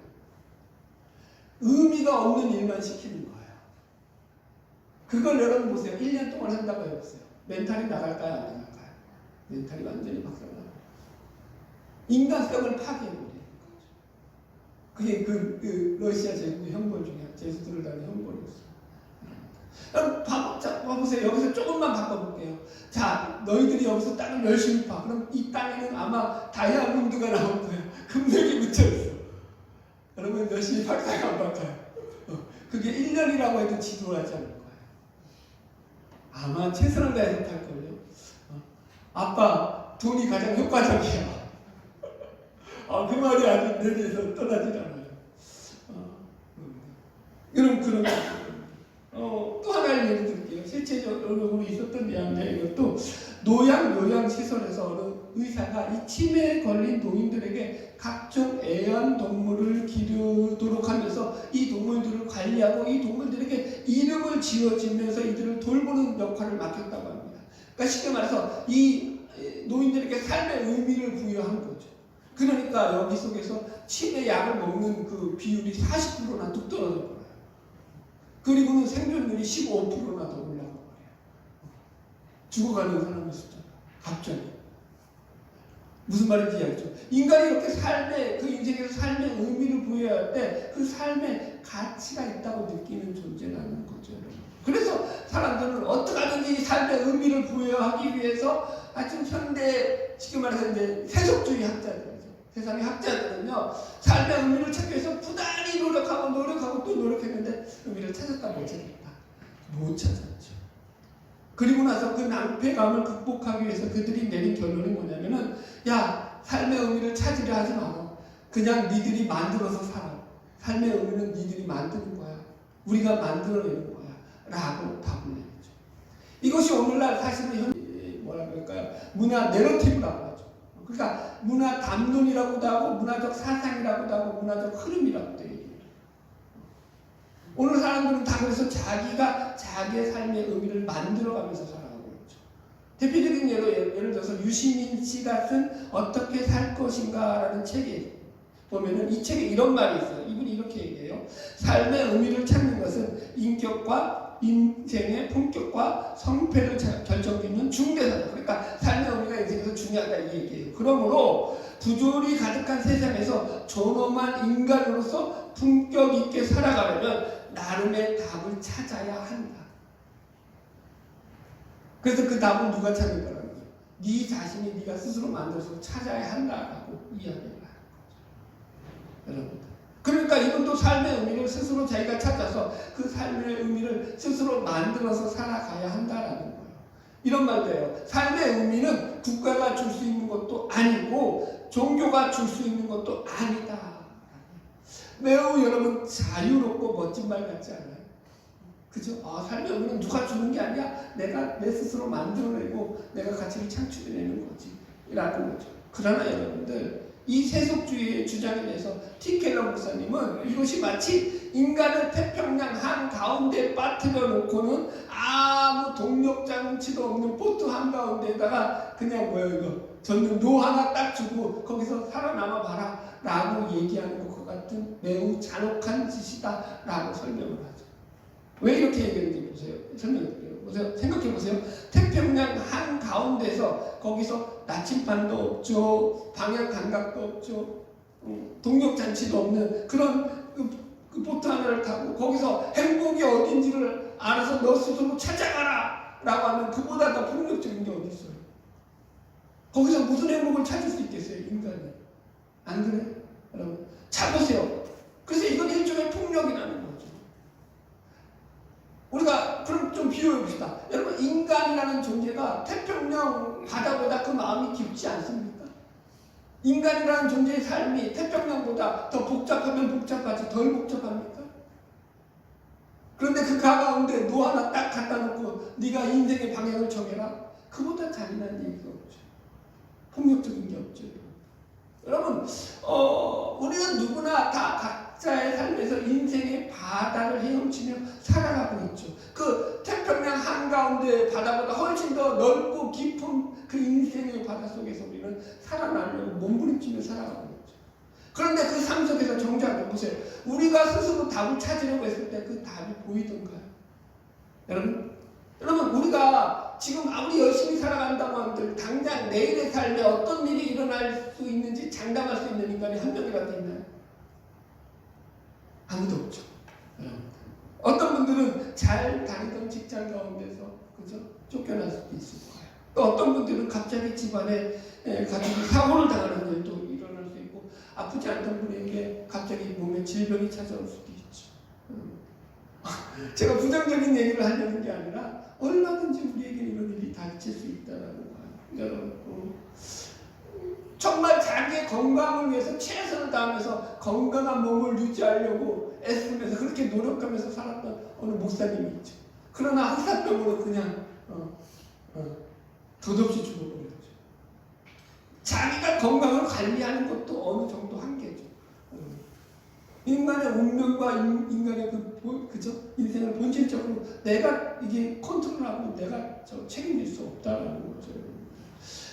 의미가 없는 일만 시키는 거예요. 그걸 여러분 보세요. 1년 동안 한다고 해보세요. 멘탈이 나갈까요? 안 나갈까요? 멘탈이 완전히 박살나요. 인간성을 파괴해버리는 거죠. 그게 그 러시아 제국의 형벌 중에 제수들을 다는 형벌이었어요. 그럼 봐보세요. 여기서 조금만 바꿔볼게요. 자, 너희들이 여기서 땅을 열심히 파. 그럼 이 땅에는 아마 다이아몬드가 나올 거예요. 금색이 묻혀있어. 여러분 열심히 박사가 안 박아요. 그게 1년이라고 해도 지도하지 않을 거예요. 아마 최선을 다해서 팔걸요. 아빠 돈이 가장 효과적이야. 그 말이 아주 뇌리에서 떠나질 않아요. 그럼 그런 또 하나를 예를 들게요. 실제적으로 있었던 이야기인데 이것도 요양시설에서 어느 의사가 이 치매에 걸린 노인들에게 각종 애완동물을 기르도록 하면서 이 동물들을 관리하고 이 동물들에게 이름을 지어주면서 이들을 돌보는 역할을 맡겼다고 합니다. 그러니까 쉽게 말해서 이 노인들에게 삶의 의미를 부여한 거죠. 그러니까 여기 속에서 치매 약을 먹는 그 비율이 40%나 뚝 떨어져 버려요. 그리고는 생존율이 15%나 더 올라가 버려요. 죽어가는 사람의 숫자 갑자기. 무슨 말인지 이해하죠? 인간이 이렇게 그 인생에서 삶의 의미를 부여해야 할 때 그 삶에 가치가 있다고 느끼는 존재라는 거죠. 그래서 사람들은 어떻게 하든지 삶의 의미를 부여하기 위해서 아주 현대 지금 말해서 이제 세속주의 학자들이죠. 세상의 학자들은요 삶의 의미를 찾기 위해서 부단히 노력하고 또 노력했는데 의미를 찾았다 못 찾았다 못 찾았죠. 그리고 나서 그 낭패감을 극복하기 위해서 그들이 내린 결론이 뭐냐면은 야 삶의 의미를 찾으려 하지 마라. 그냥 니들이 만들어서 살아. 삶의 의미는 니들이 만드는 거야. 우리가 만들어내는 거야. 라고 답을 내리죠. 이것이 오늘날 사실은 뭐라 그럴까요? 문화 내러티브라고 하죠. 그러니까 문화 담론이라고도 하고 문화적 사상이라고도 하고 문화적 흐름이라고도 얘기해요. 오늘 사람들은 다 그래서 자기가 자기의 삶의 의미를 만들어가면서 살아가고 있죠. 대표적인 예를 들어서 유시민 씨가 쓴 어떻게 살 것인가라는 책에 보면은 이 책에 이런 말이 있어요. 이분이 이렇게 얘기해요. 삶의 의미를 찾는 것은 인격과 인생의 품격과 성패를 결정짓는 중대사다. 그러니까 삶의 의미가 인생에서 중요하다 이 얘기예요. 그러므로 부조리 가득한 세상에서 존엄한 인간으로서 품격 있게 살아가려면 나름의 답을 찾아야 한다. 그래서 그 답은 누가 찾는 거라는 거예요? 네 자신이 네가 스스로 만들어서 찾아야 한다라고 이야기를 하는 거죠. 여러분. 그러니까 이분도 삶의 의미를 스스로 자기가 찾아서 그 삶의 의미를 스스로 만들어서 살아가야 한다라는 거예요. 이런 말도 해요. 삶의 의미는 국가가 줄 수 있는 것도 아니고 종교가 줄 수 있는 것도 아니다. 매우 여러분 자유롭고 멋진 말 같지 않아요? 그죠? 삶의 의미는 누가 주는 게 아니야. 내가 내 스스로 만들어내고 내가 가치를 창출해내는 거지. 라는 거죠. 그러나 여러분들 이 세속주의의 주장에 대해서 티켈러 목사님은 이것이 마치 인간을 태평양 한가운데 빠뜨려 놓고는 아무 동력 장치도 없는 보트 한가운데에다가 그냥 이거 젖는 노 하나 딱 주고 거기서 살아남아 봐라 라고 얘기하는 것 같은 매우 잔혹한 짓이다 라고 설명을 하죠. 왜 이렇게 얘기하는지 보세요. 설명해드릴게요. 보세요. 생각해보세요. 태평양 한가운데서 거기서 나침반도 없죠. 방향 감각도 없죠. 동력장치도 없는 그런 그 보트 하나를 타고 거기서 행복이 어딘지를 알아서 너 스스로 찾아가라 라고 하면 그보다 더 폭력적인 게 어디 있어요. 거기서 무슨 행복을 찾을 수 있겠어요. 인간이. 안 그래? 여러분 자보세요. 그래서 이건 일종의 폭력이라는 거죠. 우리가 그럼 좀 비교해 봅시다. 여러분, 인간이라는 존재가 태평양 바다보다 그 마음이 깊지 않습니까? 인간이라는 존재의 삶이 태평양보다 더 복잡하면 복잡하지 덜 복잡합니까? 그런데 그 가운데 노 하나 딱 갖다 놓고 네가 인생의 방향을 정해라. 그보다 잔인한 얘기가 없죠. 폭력적인 게 없죠. 여러분, 우리는 누구나 다 각자의 삶에서 인생의 바다를 헤엄치며 살아가고 있죠. 그 태평양 한가운데 바다보다 훨씬 더 넓고 깊은 그 인생의 바다 속에서 우리는 살아나려고 몸부림치며 살아가고 있죠. 그런데 그 삶 속에서 정작 보세요. 우리가 스스로 답을 찾으려고 했을 때 그 답이 보이던가요? 여러분, 우리가 지금 아무리 열심히 살아간다고 한들 당장 내일의 삶에 어떤 일이 일어날 수 있는지 장담할 수 있는 인간이 한 명이라도 있나요? 아무도 없죠. 어떤 분들은 잘 다니던 직장 가운데서 그죠? 쫓겨날 수도 있을 거예요. 또 어떤 분들은 갑자기 집안에 가족이 사고를 당하는 일도 일어날 수 있고, 아프지 않던 분에게 갑자기 몸에 질병이 찾아올 수도 있죠. 제가 부정적인 얘기를 하려는 게 아니라 얼마든지 우리에게 이런 일이 닥칠 수 있다라는 거예요. 여러분, 정말 자기의 건강을 위해서 최선을 다하면서 건강한 몸을 유지하려고 애쓰면서 그렇게 노력하면서 살았던 어느 목사님이 있죠. 그러나 흑사병으로 그냥 덧없이 죽어버렸죠. 자기가 건강을 관리하는 것도 어느 정도 한계죠. 인간의 운명과 인간의 그죠? 인생을 본질적으로 내가 이게 컨트롤하고 내가 책임질 수 없다라는 거죠.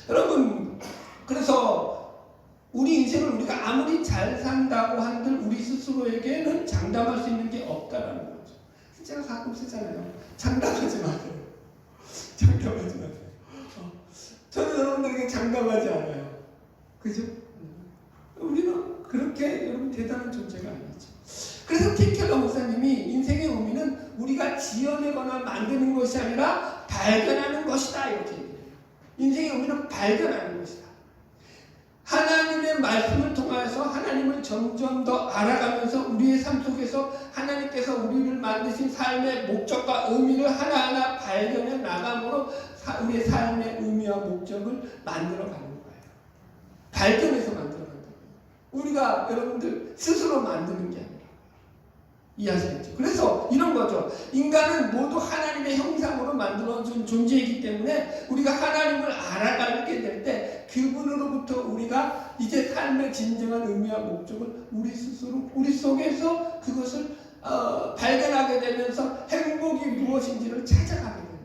여러분, 그래서 우리 인생을 우리가 아무리 잘 산다고 한들 우리 스스로에게는 장담할 수 있는 게 없다라는 거죠. 제가 가끔 쓰잖아요. 장담하지 마세요. 장담하지 마세요. 저는 여러분들에게 장담하지 않아요. 그죠? 우리는 그렇게 여러분 대단한 존재가 아니죠. 그래서 팀 켈러 목사님이 인생의 의미는 우리가 지어내거나 만드는 것이 아니라 발견하는 것이다 이렇게 얘기해요. 인생의 의미는 발견하는 것이다. 하나님의 말씀을 통해서 하나님을 점점 더 알아가면서 우리의 삶 속에서 하나님께서 우리를 만드신 삶의 목적과 의미를 하나하나 발견해 나감으로 우리의 삶의 의미와 목적을 만들어가는 거예요. 발견해서 만들어간다고요. 우리가 여러분들 스스로 만드는 게 아니라. 이해하시겠죠? 그래서 이런 거죠. 인간은 모두 하나님의 형상으로 만들어진 존재이기 때문에 우리가 하나님을 알아가게 될 때 그분으로부터 우리가 이제 삶의 진정한 의미와 목적을 우리 스스로 우리 속에서 그것을 발견하게 되면서 행복이 무엇인지를 찾아가게 되는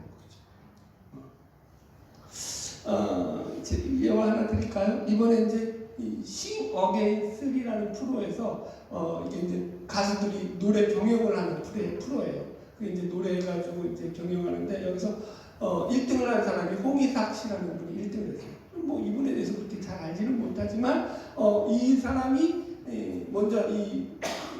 거죠. 예화 하나 드릴까요? 이번에 이제 Sing Again 3라는 프로에서 이게 이제 가수들이 노래 경영을 하는 프로예요. 그게 이제 노래해가지고 이제 경영하는데 여기서 1등을 한 사람이 홍희삭 씨라는 분이 1등을 했어요. 뭐 이분에 대해서 그렇게 잘 알지는 못하지만 이 사람이 먼저 이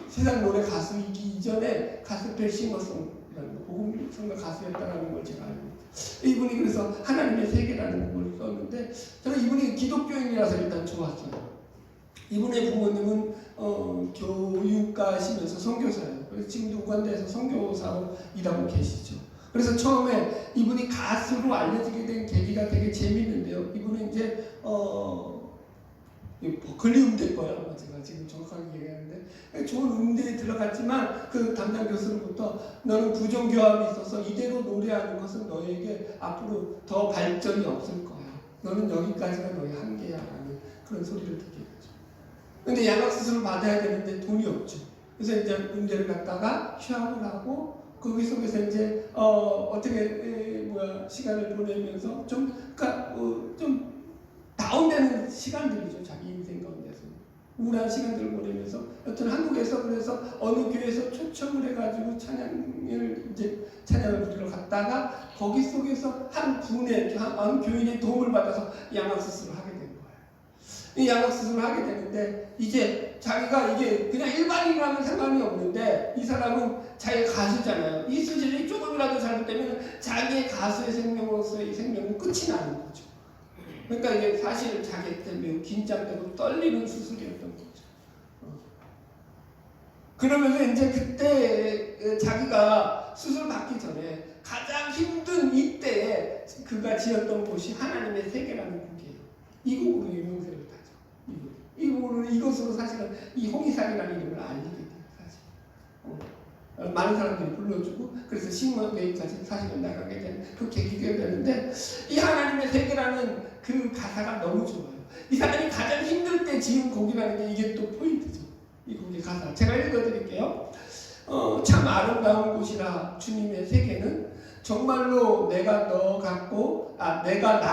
세상 노래 가수이기 이전에 가스펠 싱어송이라는 복음성가 가수였다는 걸 제가 알고 있어요. 이분이 그래서 하나님의 세계라는 곡을 썼는데 저는 이분이 기독교인이라서 일단 좋았어요. 이분의 부모님은 교육가시면서 선교사예요. 그래서 지금도 우간다에서 선교사로 일하고 계시죠. 그래서 처음에 이분이 가수로 알려지게 된 계기가 되게 재밌는데요. 이분은 이제 버클리 음대일 거예요. 제가 지금 정확하게 얘기하는데 좋은 음대에 들어갔지만 그 담당 교수로부터 너는 부정교합이 있어서 이대로 노래하는 것은 너에게 앞으로 더 발전이 없을 거야. 너는 여기까지가 너의 한계야 라는 그런 소리를 듣게 되죠. 근데 양악수술을 받아야 되는데 돈이 없죠. 그래서 이제 음대를 갔다가 휴학을 하고 거기 속에서 이제 어떻게 시간을 보내면서 좀 다운되는 시간들이죠. 자기 인생 가운데서 우울한 시간들을 보내면서 여튼 한국에서 그래서 어느 교회에서 초청을 해가지고 찬양을 부리러 갔다가 거기 속에서 한 교인의 도움을 받아서 양악 수술을 하게 된 거예요. 이 양악 수술을 하게 되는데 이제 자기가 이게 그냥 일반인이라면 상관이 없는데 이 사람은 자기가 가수잖아요. 이 수술이 조금이라도 잘못되면 자기의 가수의 생명으로서의 생명은 끝이 나는 거죠. 그러니까 이게 사실 자기한테 매우 긴장되고 떨리는 수술이었던 거죠. 그러면서 이제 그때 자기가 수술 받기 전에 가장 힘든 이때에 그가 지었던 곳이 하나님의 세계라는 곡이에요. 이 곡으로 유명세를 타죠. 이 곡으로, 이것으로 사실은 이 홍의상이라는 이름을 알리게 돼요. 사실 많은 사람들이 불러주고, 그래서 신문대회까지 사실은 나가게 된 그 계기가 되는데, 이 하나님의 세계라는 그 가사가 너무 좋아요. 이 사람이 가장 힘들 때 지은 곡이라는 게 이게 또 포인트죠. 이 곡의 가사 제가 읽어드릴게요. 참 아름다운 곳이라 주님의 세계는 정말로 내가 나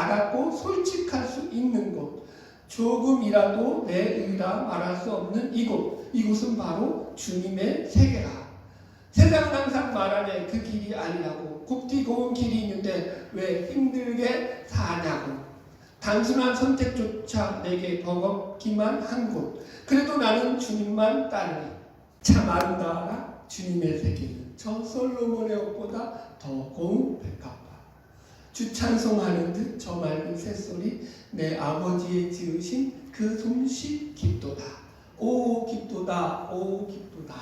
같고 솔직할 수 있는 곳, 조금이라도 내 의라 말할 수 없는 이곳, 이곳은 바로 주님의 세계라. 세상은 항상 말하네 그 길이 아니라고, 굽디 고운 길이 있는데 왜 힘들게 사냐고, 단순한 선택조차 내게 버겁기만 한 곳, 그래도 나는 주님만 따르리. 참 아름다워라 주님의 세계는 저 솔로몬의 옷보다 더 고운 백합화. 주 찬송하는 듯 저 맑은 새소리, 내 아버지의 지으신 그 솜씨 깊도다. 오 깊도다, 오 깊도다.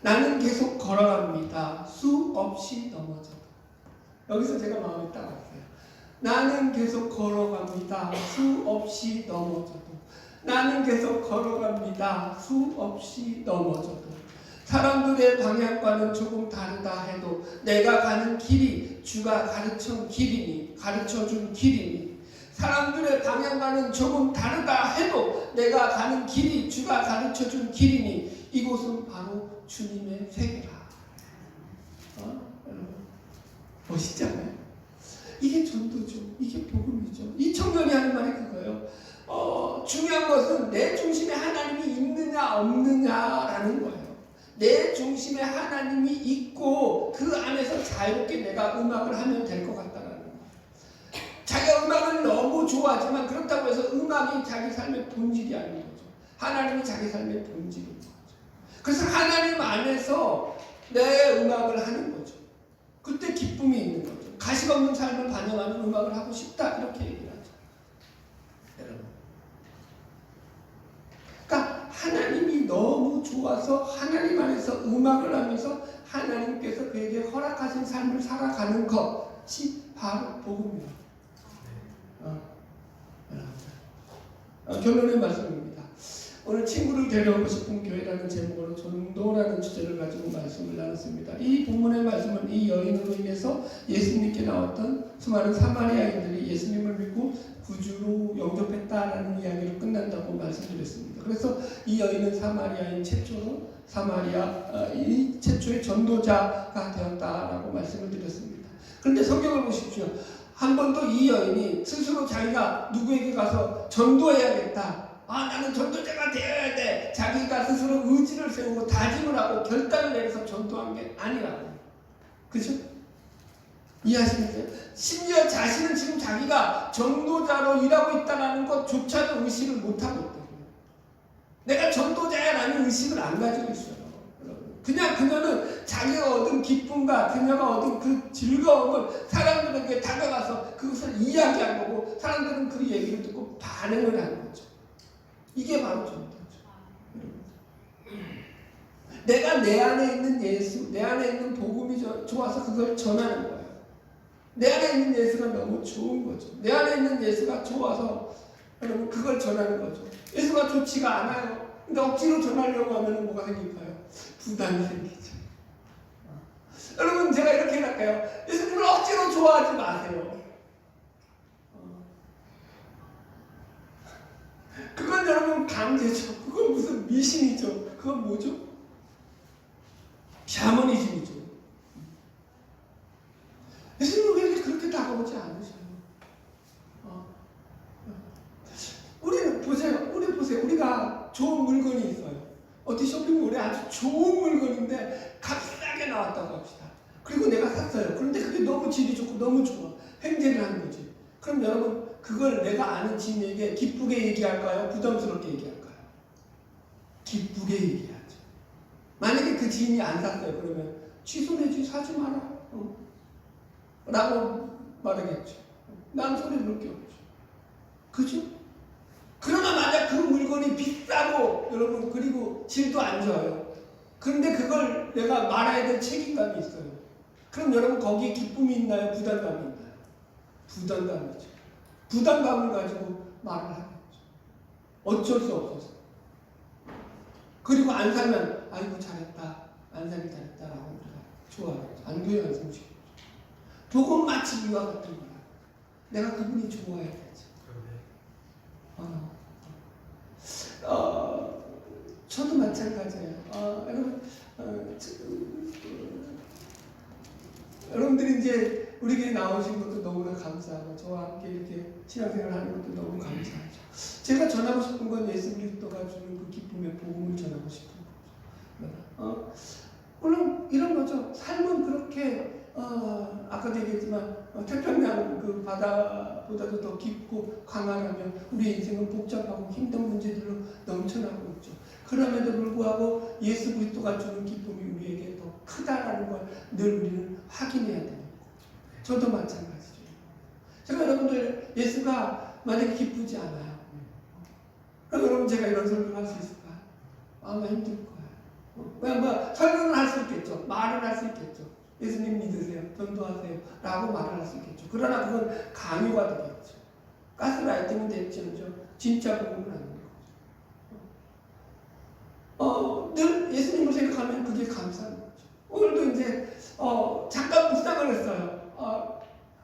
나는 계속 걸어갑니다. 수없이 넘어져도. 여기서 제가 마음이 딱 왔어요. 나는 계속 걸어갑니다. 수없이 넘어져도. 나는 계속 걸어갑니다. 수없이 넘어져도. 사람들의 방향과는 조금 다르다 해도 내가 가는 길이 주가 가르쳐준 길이니, 사람들의 방향과는 조금 다르다 해도 내가 가는 길이 주가 가르쳐준 길이니 이곳은 바로 주님의 세계라. 멋있잖아요. 이게 전도죠. 이게 복음이죠. 이 청년이 하는 말이 그거예요. 중요한 것은 내 중심에 하나님이 있느냐 없느냐라는 거예요. 내 중심에 하나님이 있고 그 안에서 자유롭게 내가 음악을 하면 될 것 같다라는 거예요. 자기가 음악을 너무 좋아하지만 그렇다고 해서 음악이 자기 삶의 본질이 아닌 거죠. 하나님이 자기 삶의 본질인 거죠. 그래서 하나님 안에서 내 음악을 하는 거죠. 그때 기쁨이 있는 거죠. 가식 없는 삶을 반영하는 음악을 하고 싶다, 이렇게 얘기를 하죠. 여러분, 그러니까 하나님이 너무 좋아서 하나님 안에서 음악을 하면서 하나님께서 그에게 허락하신 삶을 살아가는 것이 바로 복음이에요. 결론의 말씀입니다. 오늘 친구를 데려오고 싶은 교회라는 제목으로 전도라는 주제를 가지고 말씀을 나눴습니다. 이 본문의 말씀은 이 여인으로 인해서 예수님께 나왔던 수많은 사마리아인들이 예수님을 믿고 구주로 영접했다라는 이야기로 끝난다고 말씀드렸습니다. 그래서 이 여인은 사마리아인 최초로 이 최초의 전도자가 되었다라고 말씀을 드렸습니다. 그런데 성경을 보십시오. 한 번도 이 여인이 스스로 자기가 누구에게 가서 전도해야겠다, 나는 전도자가 되어야 돼, 자기가 스스로 의지를 세우고 다짐을 하고 결단을 내려서 전도한 게 아니라고. 그죠? 이해하시겠어요? 심지어 자신은 지금 자기가 전도자로 일하고 있다는 것조차도 의식을 못하고 있다고요. 내가 전도자야라는 의식을 안 가지고 있어요. 그냥 그녀는 자기가 얻은 기쁨과 그녀가 얻은 그 즐거움을 사람들에게 다가가서 그것을 이야기한 거고, 사람들은 그 얘기를 듣고 반응을 하는 거죠. 이게 바로 전도죠. 내가 내 안에 있는 예수, 내 안에 있는 복음이 좋아서 그걸 전하는 거예요. 내 안에 있는 예수가 너무 좋은 거죠. 내 안에 있는 예수가 좋아서 여러분 그걸 전하는 거죠. 예수가 좋지가 않아요. 근데 억지로 전하려고 하면 뭐가 생길까요? 부담이 생기죠. 여러분, 제가 이렇게 할까요? 예수님을 억지로 좋아하지 마세요. 그건 여러분 강제죠. 그건 무슨 미신이죠. 그건 뭐죠? 샤머니즘이죠. 예수님은 그렇게 다가오지 않으셔요. 우리는 보세요. 우리가 좋은 물건이 있어요. 어디 쇼핑몰에 아주 좋은 물건인데 값싸게 나왔다고 합시다. 그리고 내가 샀어요. 그런데 그게 너무 질이 좋고 너무 좋아. 횡재를 하는 거지. 그럼 여러분, 그걸 내가 아는 지인에게 기쁘게 얘기할까요? 부담스럽게 얘기할까요? 기쁘게 얘기하죠. 만약에 그 지인이 안 샀어요. 그러면 취소내지, 사지 마라. 라고 말하겠죠. 난 소리 들을 게 없죠. 그죠? 그러나 만약 그 물건이 비싸고 여러분, 그리고 질도 안 좋아요. 그런데 그걸 내가 말아야 될 책임감이 있어요. 그럼 여러분 거기에 기쁨이 있나요? 부담감이 있나요? 부담감이죠. 부담감을 가지고 말을 하겠죠. 어쩔 수 없어서. 그리고 안 살면 아이고 잘했다. 안 살기 잘했다라고 우리가 좋아하겠죠. 안 교회 안 섬기죠. 복음 마치 이와 같은 거야. 내가 그분이 좋아야 되죠. 저도 마찬가지예요. 여러분, 여러분들이 이제 우리 교회 나오신 것도 너무나 감사하고 저와 함께 이렇게 신앙생활 하는 것도 너무 감사하죠. 제가 전하고 싶은 건 예수 그리스도가 주는 그 기쁨의 복음을 전하고 싶은 거죠. 물론 이런 거죠. 삶은 그렇게 아까도 얘기했지만 태평양 그 바다보다도 더 깊고 광활하며 우리 인생은 복잡하고 힘든 문제들로 넘쳐나고 있죠. 그럼에도 불구하고 예수 그리스도가 주는 기쁨이 우리에게 더 크다라는 걸 늘 우리는 확인해야 됩니다. 저도 마찬가지죠. 제가 여러분들 예수가 만약에 기쁘지 않아요. 그럼 여러분 제가 이런 설교를 할 수 있을까요? 아마 힘들 거예요. 설교는 할 수 있겠죠. 말은 할 수 있겠죠. 예수님 믿으세요. 전도하세요. 라고 말을 할 수 있겠죠. 그러나 그건 강요가 되겠죠. 가스라이팅은 되지 않죠. 진짜 복음은 아닌 거죠. 늘 예수님을 생각하면 그게 감사한 거죠. 오늘도 이제 잠깐 묵상을 했어요.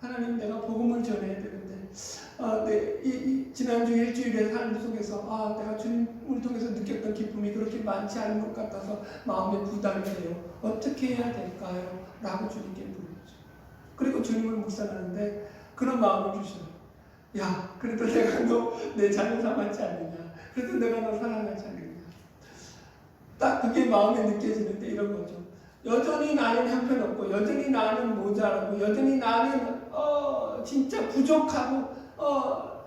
하나님 내가 복음을 전해야 되는데 지난주 일주일의 삶 속에서 내가 주님을 통해서 느꼈던 기쁨이 그렇게 많지 않은 것 같아서 마음에 부담이 돼요. 어떻게 해야 될까요? 라고 주님께 물었죠. 그리고 주님을 묵상하는데 그런 마음을 주셔요. 야, 그래도 내가 너 내 자녀 삼았지 않느냐. 그래도 내가 너 사랑하지 않느냐. 딱 그게 마음에 느껴지는데 이런 거죠. 여전히 나는 형편없고 여전히 나는 모자라고 여전히 나는 진짜 부족하고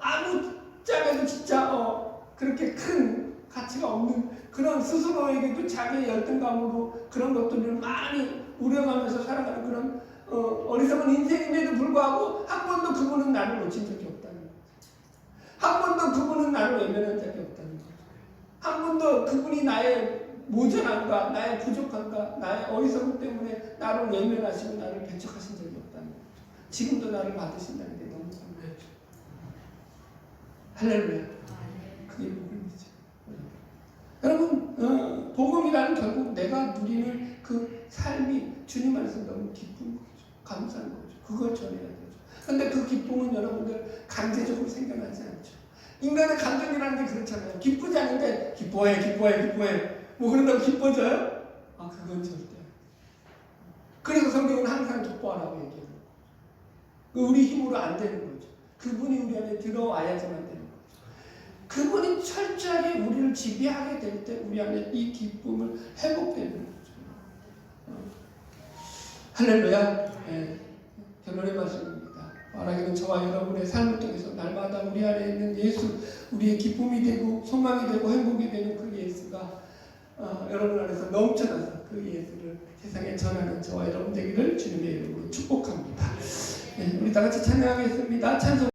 아무짝에도 진짜 그렇게 큰 가치가 없는 그런 스스로에게도 자기의 열등감으로 그런 것들을 많이 우려가면서 살아가는 그런 어리석은 인생임에도 불구하고 한 번도 그분은 나를 놓친 적이 없다는 거죠. 한 번도 그분은 나를 외면한 적이 없다는 거죠. 한 번도 그분이 나의 모자란가, 나의 부족한가, 나의 어리석음 때문에 나를 외면하시고 나를 배척하신 적이 없다는 거죠. 지금도 나를 받으신다는 게 너무 감사하죠. 할렐루야. 그게 복음이죠. 여러분, 복음이라는 결국 내가 누리는 그 삶이 주님 안에서 너무 기쁜 거죠. 감사한 거죠. 그걸 전해야 되죠. 근데 그 기쁨은 여러분들 강제적으로 생겨나지 않죠. 인간의 감정이라는 게 그렇잖아요. 기쁘지 않은데 기뻐해. 뭐 그런다고 기뻐져요? 그건 절대. 그래서 성경은 항상 기뻐하라고 얘기해요. 우리 힘으로 안 되는 거죠. 그분이 우리 안에 들어와야지만 되는 거죠. 그분이 철저하게 우리를 지배하게 될 때 우리 안에 이 기쁨을 회복되는 거죠. 할렐루야. 결론의 말씀입니다. 말하기는 저와 여러분의 삶을 통해서 날마다 우리 안에 있는 예수, 우리의 기쁨이 되고 소망이 되고 행복이 되는 그 예수가 여러분 안에서 넘쳐나서 그 예수를 세상에 전하는 저와 여러분 되기를 주님의 이름으로 축복합니다. 우리 다 같이 찬양하겠습니다. 찬송